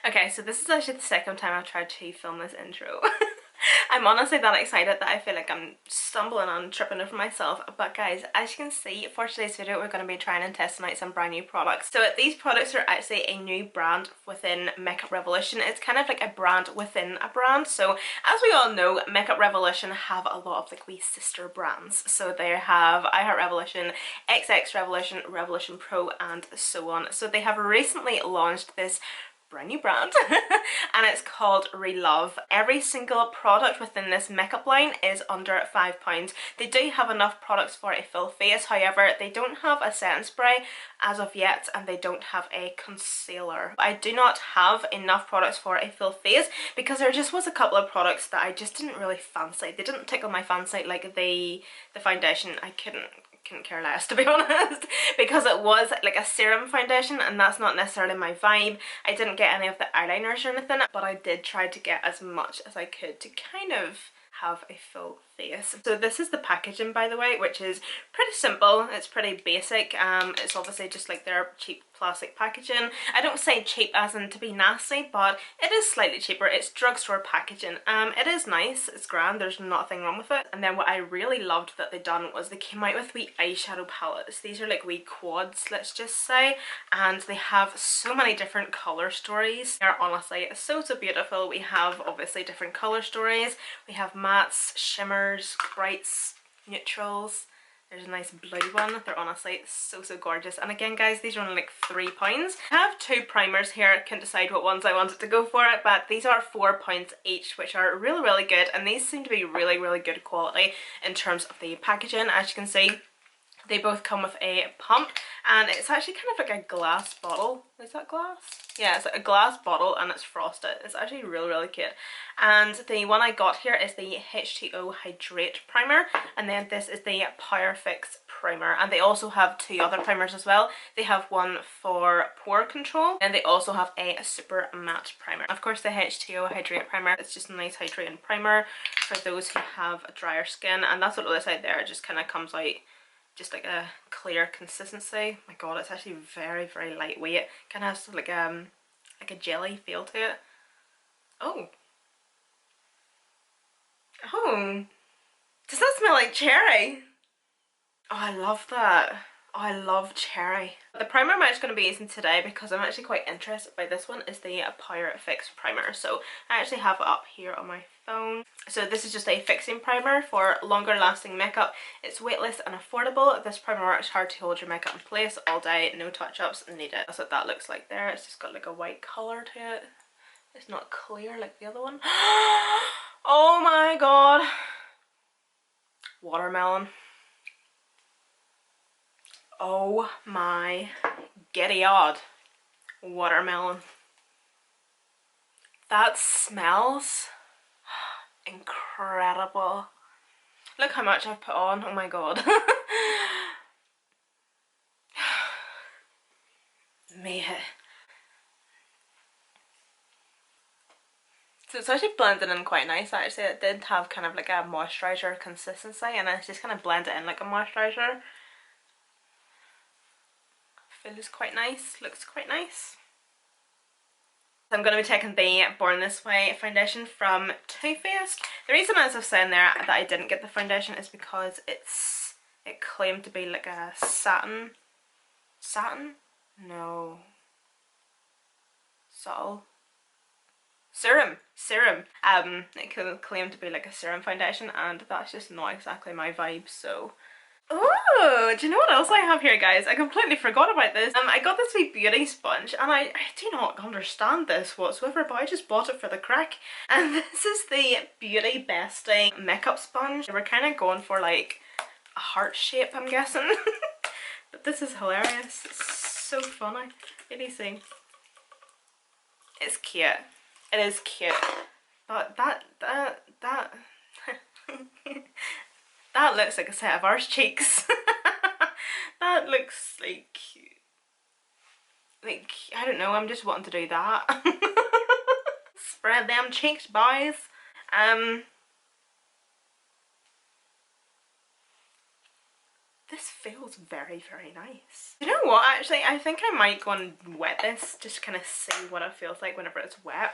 Okay, so this is actually the second time I've tried to film this intro. I'm honestly that excited that I feel like I'm stumbling and tripping over myself. But guys, as you can see, for today's video we're going to be trying and testing out some brand new products. So these products are actually a new brand within Makeup Revolution. It's kind of like a brand within a brand. So as we all know, Makeup Revolution have a lot of like wee sister brands. So they have Hydrate Revolution, XX Revolution, Revolution Pro and so on. So they have recently launched this brand new brand and it's called RELOVE. Every single product within this makeup line is under £5. They do have enough products for a full face, however they don't have a setting spray as of yet and they don't have a concealer. I do not have enough products for a full face because there just was a couple of products that I just didn't really fancy. They didn't tickle my fancy, like the foundation. I couldn't care less, to be honest, because it was like a serum foundation and that's not necessarily my vibe. I didn't get any of the eyeliners or anything, but I did try to get as much as I could to kind of have a full face. So this is the packaging, by the way, which is pretty simple. It's pretty basic. It's obviously just like their cheap plastic packaging. I don't say cheap as in to be nasty, but it is slightly cheaper. It's drugstore packaging. It is nice, it's grand, there's nothing wrong with it. And then what I really loved that they done was they came out with wee eyeshadow palettes. These are like wee quads, let's just say, and they have so many different colour stories. They're honestly so beautiful. We have obviously different colour stories. We have mattes, shimmers, brights, neutrals. There's a nice blue one. They're honestly so gorgeous. And again guys, these are only like £3. I have two primers here. I couldn't decide what ones I wanted to go for it, but these are £4 each, which are really good, and these seem to be really good quality in terms of the packaging. As you can see, they both come with a pump and it's actually kind of like a glass bottle. Is that glass? Yeah, it's like a glass bottle and it's frosted. It's actually really cute. And the one I got here is the H2O Hydrate Primer, and then this is the Power Fix Primer, and they also have two other primers as well. They have one for pore control and they also have a super matte primer. Of course the H2O Hydrate Primer, it's just a nice hydrating primer for those who have a drier skin, and that's what it looks like there. It just kind of comes out just like a clear consistency. My god, it's actually very lightweight. Kind of has like a jelly feel to it. Oh, does that smell like cherry? Oh, I love that. Oh, I love cherry. The primer I'm actually going to be using today, because I'm actually quite interested by this one, is the Power Fix Primer. So I actually have it up here on my phone. So this is just a fixing primer for longer lasting makeup. It's weightless and affordable. This primer works hard to hold your makeup in place all day, no touch-ups needed. That's what that looks like there. It's just got like a white colour to it. It's not clear like the other one. Oh my god. Watermelon. Oh my giddy odd. Watermelon. That smells incredible. Look how much I've put on. Oh my god. Mate. So it's actually blended in quite nice actually. It did have kind of like a moisturiser consistency and it's just kind of blended in like a moisturiser. Feels quite nice, looks quite nice. I'm going to be taking the Born This Way foundation from Too Faced. The reason, as I've said there, that I didn't get the foundation is because it claimed to be like a satin? No. Subtle? Serum. It claimed to be like a serum foundation and that's just not exactly my vibe, so... Oh, do you know what else I have here, guys? I completely forgot about this. I got this wee beauty sponge and I do not understand this whatsoever, but I just bought it for the crack. And this is the Beauty Bestie makeup sponge. We're kind of going for like a heart shape, I'm guessing. But this is hilarious. It's so funny. What do you see? It's cute. It is cute. But that that looks like a set of arse cheeks. That looks like I don't know, I'm just wanting to do that. Spread them cheeks, boys. this feels very, very nice. You know what, actually, I think I might go and wet this, just kind of see what it feels like whenever it's wet.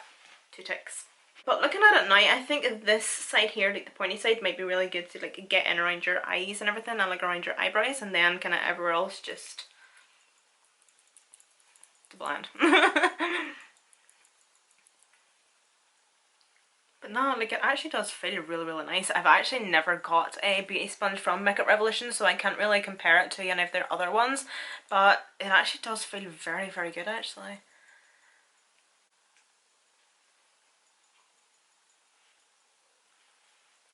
2 ticks. But looking at it now, I think this side here, like the pointy side, might be really good to like get in around your eyes and everything, and like around your eyebrows, and then kind of everywhere else just to blend. But no, like it actually does feel really, really nice. I've actually never got a beauty sponge from Makeup Revolution, so I can't really compare it to any of their other ones, but it actually does feel very, very good actually.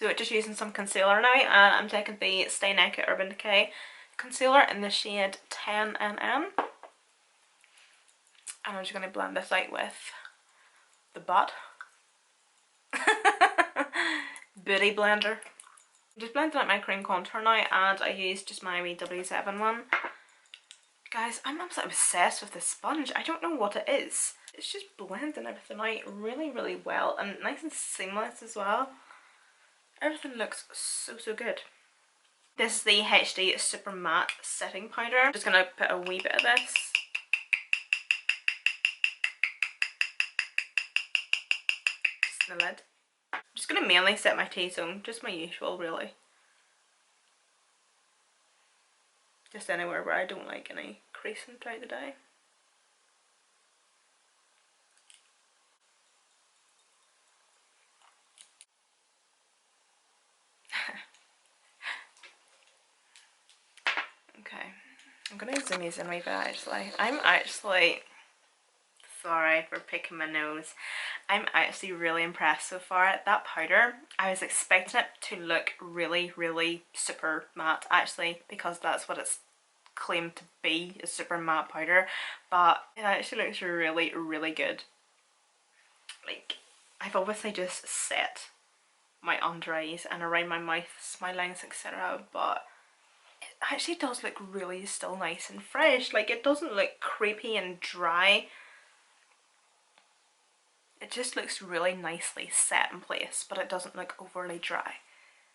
So just using some concealer now, and I'm taking the Stay Naked Urban Decay concealer in the shade 10NN. And I'm just going to blend this out with the butt. Booty blender. I'm just blending out my cream contour now, and I used just my wee W7 one. Guys, I'm absolutely obsessed with this sponge. I don't know what it is. It's just blending everything out really, really well, and nice and seamless as well. Everything looks so, so good. This is the HD Super Matte Setting Powder. I'm just going to put a wee bit of this. Just in the lid. I'm just going to mainly set my T-zone, just my usual really. Just anywhere where I don't like any creasing throughout the day. Okay, I'm going to zoom these in a wee bit actually. I'm actually, sorry for picking my nose, I'm actually really impressed so far. That powder, I was expecting it to look really, really super matte actually, because that's what it's claimed to be, a super matte powder, but it actually looks really, really good. Like, I've obviously just set my under eyes and around my mouth, smilings, etc., but it actually does look really still nice and fresh. Like, it doesn't look creepy and dry. It just looks really nicely set in place, but it doesn't look overly dry.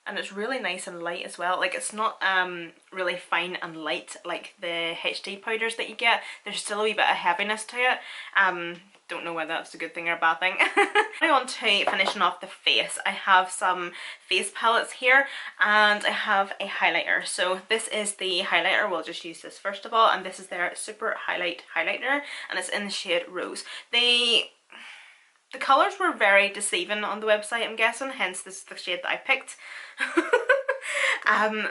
And it's really nice and light as well. Like, it's not really fine and light like the HD powders that you get. There's still a wee bit of heaviness to it. Don't know whether that's a good thing or a bad thing. Now on to finishing off the face. I have some face palettes here, and I have a highlighter. So this is the highlighter. We'll just use this first of all, and this is their Super Highlight Highlighter, and it's in the shade Rose. The colours were very deceiving on the website, I'm guessing, hence this is the shade that I picked.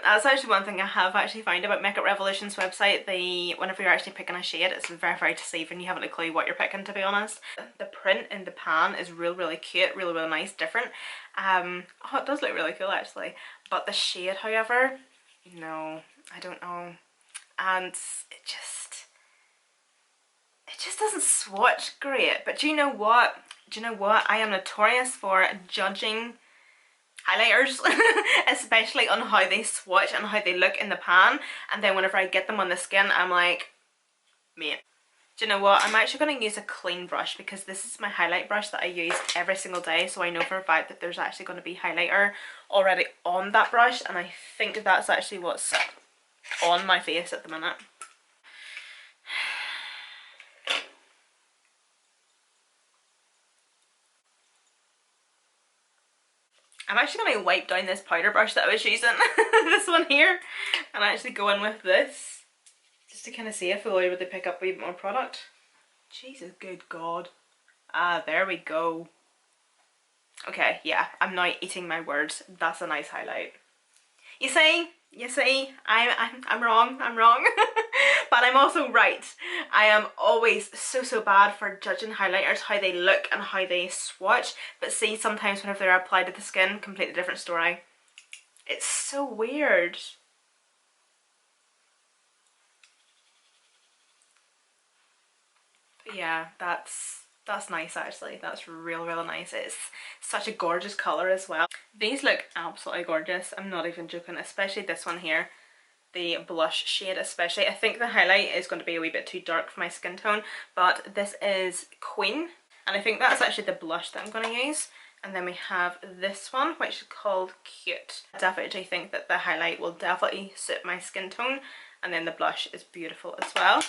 That's actually one thing I have actually found about Makeup Revolution's website. Whenever you're actually picking a shade, it's very, very deceiving. You haven't a clue what you're picking, to be honest. The print in the pan is really cute, really nice, different. Oh, it does look really cool actually. But the shade, however, no, I don't know. And it just doesn't swatch great. But do you know what? I am notorious for judging highlighters, especially on how they swatch and how they look in the pan, and then whenever I get them on the skin, I'm like, mate. Do you know what? I'm actually going to use a clean brush, because this is my highlight brush that I use every single day, so I know for a fact that there's actually going to be highlighter already on that brush, and I think that's actually what's on my face at the minute. I'm actually going to wipe down this powder brush that I was using, this one here, and actually go in with this, just to kind of see if I would pick up a bit more product. Jesus, good God. Ah, there we go. Okay, yeah, I'm now eating my words. That's a nice highlight. You see, I'm wrong, but I'm also right. I am always so bad for judging highlighters, how they look and how they swatch, but see, sometimes whenever they're applied to the skin, completely different story. It's so weird. But yeah, that's nice actually. That's really nice. It's such a gorgeous colour as well. These look absolutely gorgeous. I'm not even joking, especially this one here. The blush shade especially. I think the highlight is going to be a wee bit too dark for my skin tone, but this is Queen, and I think that's actually the blush that I'm going to use. And then we have this one, which is called Cute. I definitely think that the highlight will definitely suit my skin tone, and then the blush is beautiful as well.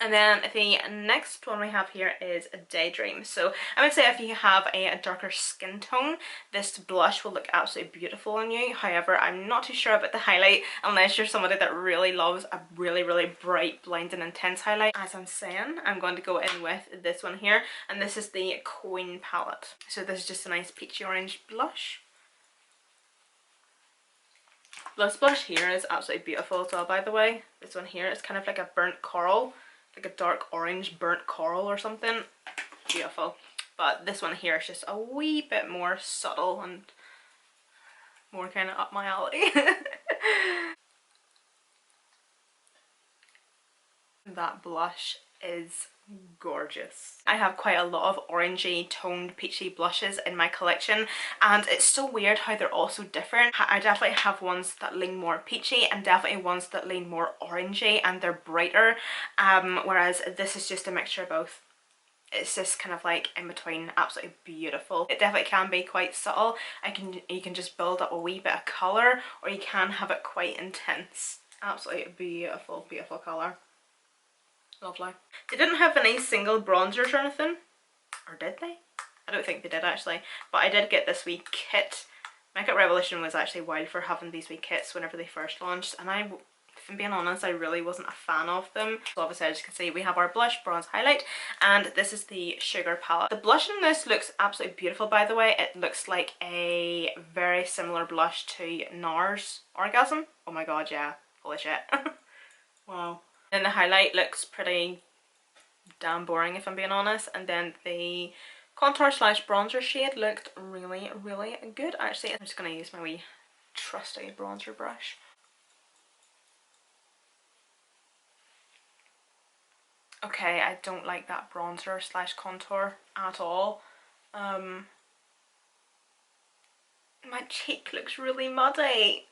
And then the next one we have here is a Daydream. So I would say if you have a darker skin tone, this blush will look absolutely beautiful on you. However, I'm not too sure about the highlight unless you're somebody that really loves a really, really bright, blinding, intense highlight. As I'm saying, I'm going to go in with this one here, and this is the Queen palette. So this is just a nice peachy orange blush. This blush here is absolutely beautiful as well, by the way. This one here is kind of like a burnt coral, like a dark orange burnt coral or something. Beautiful. But this one here is just a wee bit more subtle and more kind of up my alley. That blush is gorgeous. I have quite a lot of orangey toned peachy blushes in my collection, and it's so weird how they're all so different. I definitely have ones that lean more peachy and definitely ones that lean more orangey and they're brighter, whereas this is just a mixture of both. It's just kind of like in between, absolutely beautiful. It definitely can be quite subtle. You can just build up a wee bit of colour, or you can have it quite intense. Absolutely beautiful, beautiful colour. Lovely. They didn't have any single bronzers or anything, or did they? I don't think they did actually, but I did get this wee kit. Makeup Revolution was actually wild for having these wee kits whenever they first launched, and if I'm being honest, I really wasn't a fan of them. So obviously, as you can see, we have our blush, bronze, highlight, and this is the Sugar palette. The blush in this looks absolutely beautiful, by the way. It looks like a very similar blush to NARS Orgasm. Oh my god, yeah. Holy shit. Wow. And the highlight looks pretty damn boring, if I'm being honest, and then the contour slash bronzer shade looked really, really good actually. I'm just going to use my wee trusty bronzer brush. Okay, I don't like that bronzer slash contour at all. My cheek looks really muddy.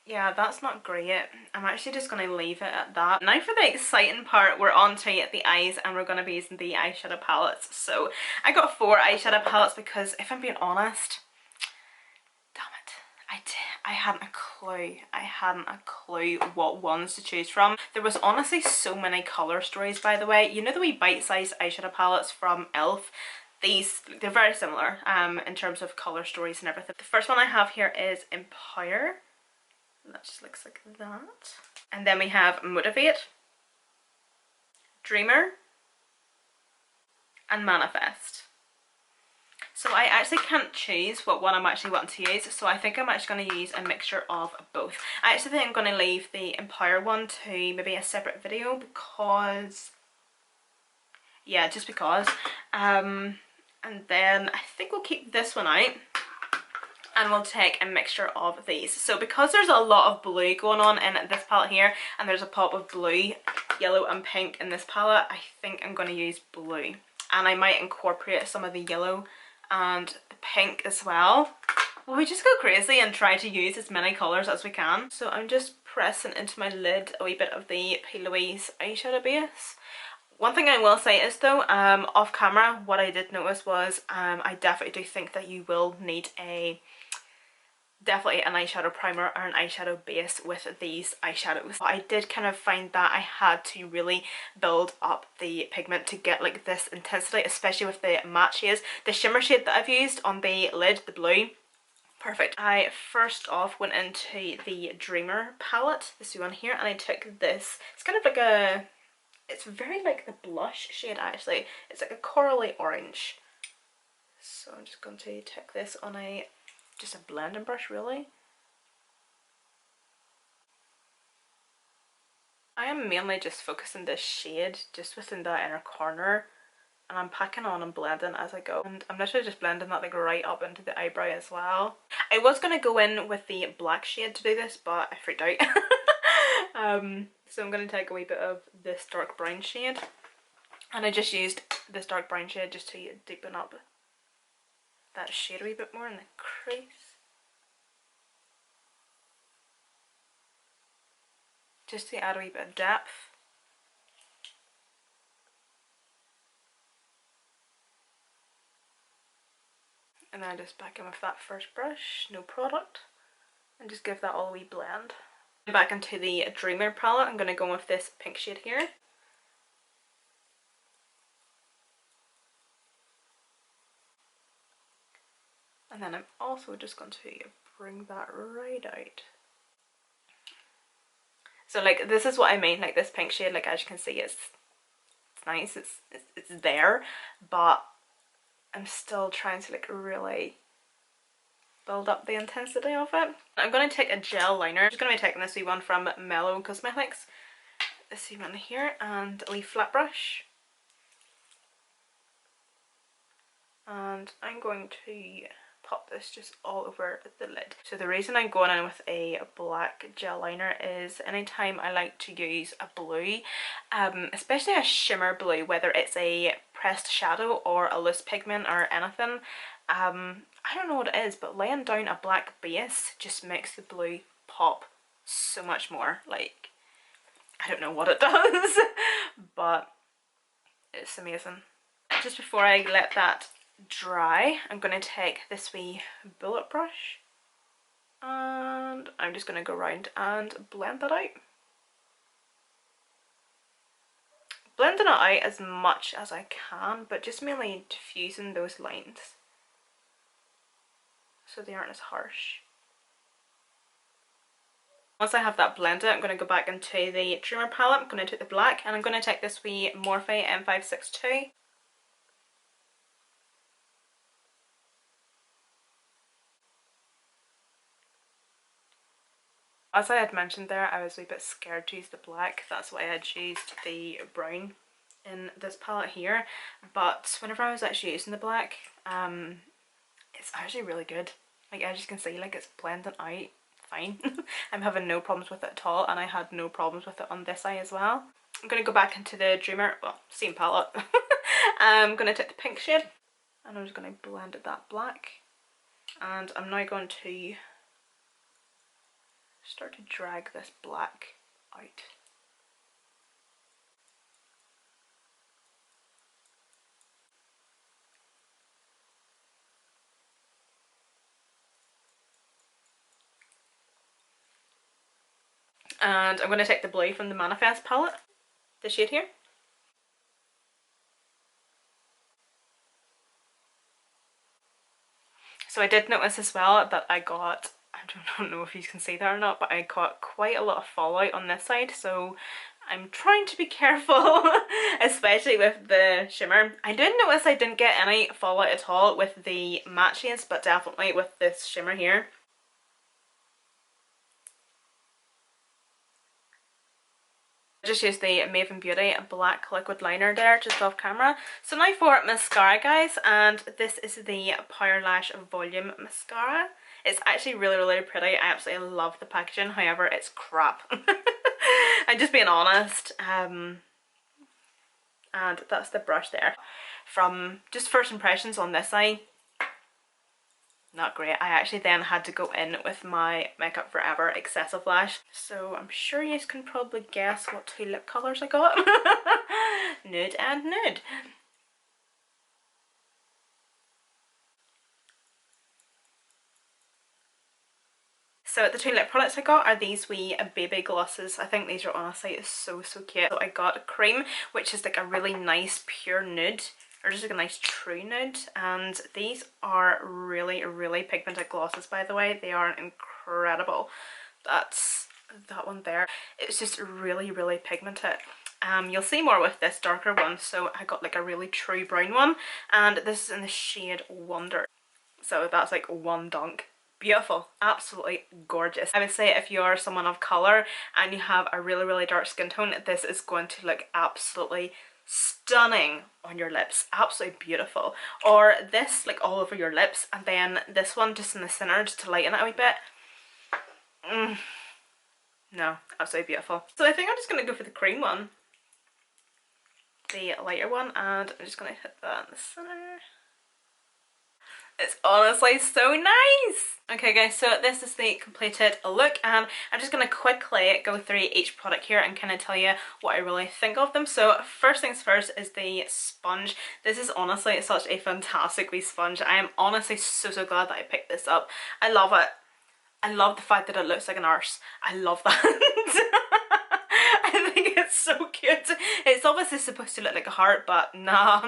Yeah, that's not great. I'm actually just going to leave it at that. Now for the exciting part, we're on to the eyes, and we're going to be using the eyeshadow palettes. So I got 4 eyeshadow palettes because, if I'm being honest, damn it, I hadn't a clue. I hadn't a clue what ones to choose from. There was honestly so many colour stories, by the way. You know the wee bite-sized eyeshadow palettes from ELF? They're very similar in terms of colour stories and everything. The first one I have here is Empower. That just looks like that. And then we have Motivate, Dreamer, and Manifest. So I actually can't choose what one I'm actually wanting to use, so I think I'm actually going to use a mixture of both. I actually think I'm going to leave the Empower one to maybe a separate video because, yeah, just because. And then I think we'll keep this one out, and we'll take a mixture of these. So because there's a lot of blue going on in this palette here, and there's a pop of blue, yellow and pink in this palette, I think I'm going to use blue. And I might incorporate some of the yellow and the pink as well. Well, we just go crazy and try to use as many colours as we can. So I'm just pressing into my lid a wee bit of the P. Louise eyeshadow base. One thing I will say is though, off camera, what I did notice was I definitely do think that you will need definitely an eyeshadow primer or an eyeshadow base with these eyeshadows. I did kind of find that I had to really build up the pigment to get like this intensity, especially with the matte shades. The shimmer shade that I've used on the lid, the blue, perfect. I first off went into the Dreamer palette, this one here, and I took this. It's kind of like a, it's very like the blush shade actually. It's like a corally orange. So I'm just going to take this on just a blending brush really. I am mainly just focusing this shade just within that inner corner, and I'm packing on and blending as I go, and I'm literally just blending that like right up into the eyebrow as well. I was going to go in with the black shade to do this, but I freaked out. So I'm going to take a wee bit of this dark brown shade, and I just used this dark brown shade just to deepen up that shade a wee bit more in the crease. Just to add a wee bit of depth. And then I just back in with that first brush, no product, and just give that all a wee blend. Back into the Dreamer palette, I'm going to go with this pink shade here. And then I'm also just going to bring that right out. So like this is what I mean, like this pink shade, like as you can see, it's nice, it's there, but I'm still trying to like really build up the intensity of it. I'm going to take a gel liner. I'm just going to be taking this wee one from Mellow Cosmetics. This wee one here, and a wee flat brush. And I'm going to pop this just all over the lid. So the reason I'm going in with a black gel liner is anytime I like to use a blue, especially a shimmer blue, whether it's a pressed shadow or a loose pigment or anything, I don't know what it is, but laying down a black base just makes the blue pop so much more. Like, I don't know what it does, but it's amazing. Just before I let that dry, I'm going to take this wee bullet brush and I'm just going to go around and blend that out. Blending it out as much as I can, but just mainly diffusing those lines so they aren't as harsh. Once I have that blended, I'm going to go back into the Dreamer palette. I'm going to take the black and I'm going to take this wee Morphe M562. As I had mentioned there, I was a wee bit scared to use the black. That's why I had used the brown in this palette here. But whenever I was actually using the black, it's actually really good. Like, as you can see, like, it's blending out fine. I'm having no problems with it at all, and I had no problems with it on this eye as well. I'm going to go back into the Dreamer, well, same palette. I'm going to take the pink shade and I'm just going to blend that black, and I'm now going to start to drag this black out. And I'm going to take the blue from the Manifest palette, the shade here. So I did notice as well that I got, I don't know if you can see that or not, but I got quite a lot of fallout on this side, so I'm trying to be careful, especially with the shimmer. I did notice I didn't get any fallout at all with the matte shades, but definitely with this shimmer here. I just used the Maven Beauty black liquid liner there just off camera. So now for mascara, guys, and this is the Power Lash Volume Mascara. It's actually really pretty. I absolutely love the packaging, however it's crap. I'm just being honest. And that's the brush there. From just first impressions on this eye, not great. I actually then had to go in with my Makeup Forever Excessive Lash. So I'm sure you can probably guess what two lip colours I got. Nude and nude. So the two lip products I got are these wee baby glosses. I think these are honestly so cute. So I got a cream, which is like a really nice pure nude, or just like a nice true nude, and these are really pigmented glosses, by the way. They are incredible. That's that one there. It's just really pigmented. You'll see more with this darker one. So I got like a really true brown one, and this is in the shade Wonder. So that's like one dunk. Beautiful, absolutely gorgeous. I would say if you're someone of colour and you have a really dark skin tone, this is going to look absolutely stunning on your lips. Absolutely beautiful. Or this like all over your lips, and then this one just in the centre just to lighten it a wee bit. No, absolutely beautiful. So I think I'm just going to go for the cream one, the lighter one, and I'm just going to hit that in the centre. It's honestly so nice. Okay guys, so this is the completed look, and I'm just going to quickly go through each product here and kind of tell you what I really think of them. So first things first is the sponge. This is honestly such a fantastic wee sponge. I am honestly so glad that I picked this up. I love it. I love the fact that it looks like an arse. I love that. I think it's so cute. It's obviously supposed to look like a heart, but nah.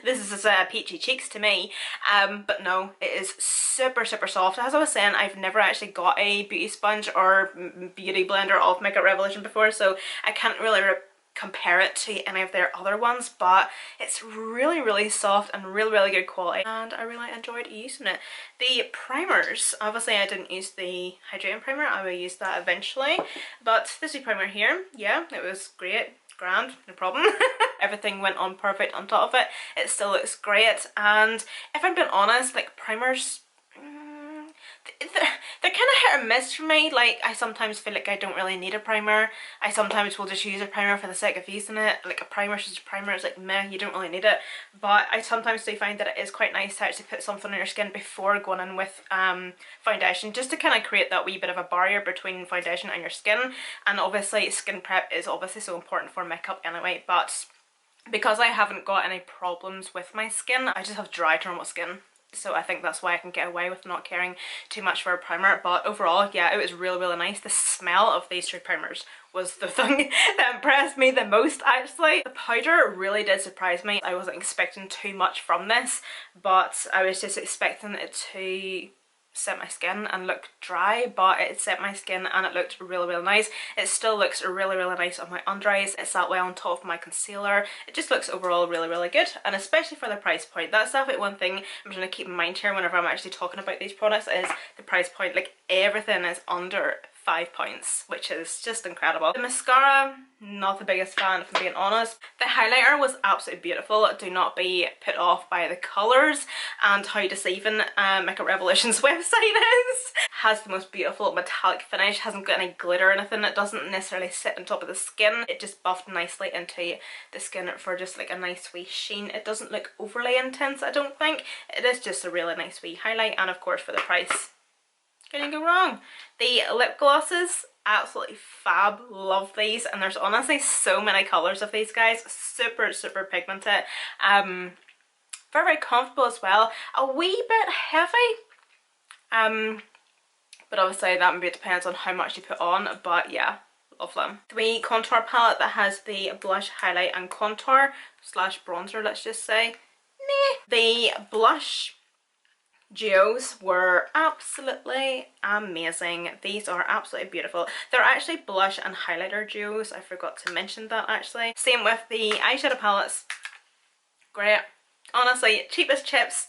This is just peachy cheeks to me. But no, it is super soft. As I was saying, I've never actually got a beauty sponge or beauty blender of Makeup Revolution before, so I can't really compare it to any of their other ones, but it's really soft and really good quality, and I really enjoyed using it. The primers, obviously I didn't use the Hydrate Primer, I will use that eventually, but this primer here, yeah, it was great, grand, no problem. Everything went on perfect on top of it. It still looks great, and if I'm being honest, like primers, they're kind of hit or miss for me. Like, I sometimes feel like I don't really need a primer. I sometimes will just use a primer for the sake of using it. Like, a primer is just a primer, it's like meh, you don't really need it. But I sometimes do find that it is quite nice to actually put something on your skin before going in with foundation, just to kind of create that wee bit of a barrier between foundation and your skin. And obviously skin prep is obviously so important for makeup anyway, but because I haven't got any problems with my skin, I just have dry to normal skin. So I think that's why I can get away with not caring too much for a primer. But overall, yeah, it was really nice. The smell of these two primers was the thing that impressed me the most, actually. The powder really did surprise me. I wasn't expecting too much from this, but I was just expecting it to set my skin and look dry, but it set my skin and it looked really nice. It still looks really nice on my under eyes. It's that way on top of my concealer. It just looks overall really good, and especially for the price point. That's definitely one thing I'm trying to keep in mind here whenever I'm actually talking about these products, is the price point. Like, everything is under £5, which is just incredible. The mascara, not the biggest fan if I'm being honest. The highlighter was absolutely beautiful. Do not be put off by the colours and how deceiving Makeup Revolution's website is. Has the most beautiful metallic finish, hasn't got any glitter or anything. It doesn't necessarily sit on top of the skin. It just buffed nicely into the skin for just like a nice wee sheen. It doesn't look overly intense, I don't think. It is just a really nice wee highlight, and of course for the price, can you go wrong? The lip glosses, absolutely fab, love these, and there's honestly so many colours of these guys. Super pigmented, very comfortable as well, a wee bit heavy, but obviously that maybe depends on how much you put on, but yeah, love them. The wee contour palette that has the blush, highlight and contour slash bronzer, let's just say. The blush duos were absolutely amazing. These are absolutely beautiful. They're actually blush and highlighter duos. I forgot to mention that actually. Same with the eyeshadow palettes. Great. Honestly, cheap as chips.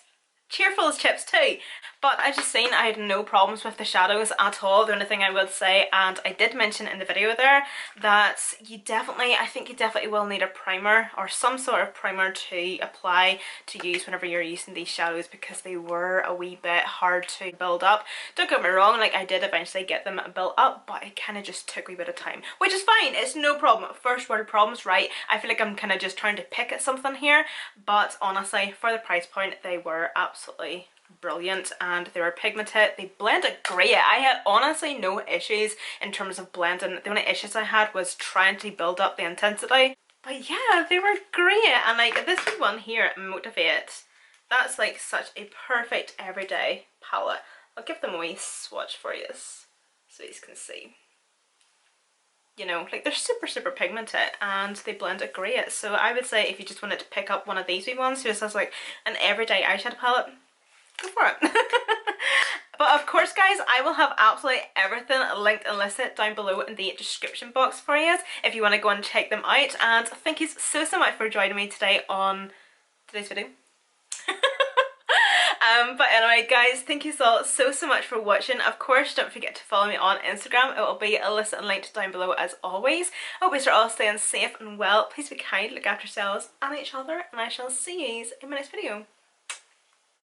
Cheerful as chips too. But as you've seen, I had no problems with the shadows at all. The only thing I would say, and I did mention in the video there, that I think you definitely will need a primer or some sort of primer to apply to use whenever you're using these shadows, because they were a wee bit hard to build up. Don't get me wrong, like I did eventually get them built up, but it kind of just took a wee bit of time, which is fine. It's no problem. First world problems, right? I feel like I'm kind of just trying to pick at something here, but honestly, for the price point, they were absolutely brilliant, and they were pigmented. They blended great. I had honestly no issues in terms of blending. The only issues I had was trying to build up the intensity, but yeah, they were great. And like this one here, Motivate, that's like such a perfect everyday palette. I'll give them a wee swatch for you so you can see. You know, like they're super pigmented and they blend it great. So I would say if you just wanted to pick up one of these wee ones who just has like an everyday eyeshadow palette, go for it. But of course guys, I will have absolutely everything linked and listed down below in the description box for you if you want to go and check them out. And thank you so much for joining me today on today's video. But anyway guys, thank you so much for watching. Of course, don't forget to follow me on Instagram. It will be listed and linked down below as always. I hope you're all staying safe and well. Please be kind, look after yourselves and each other, and I shall see you in my next video.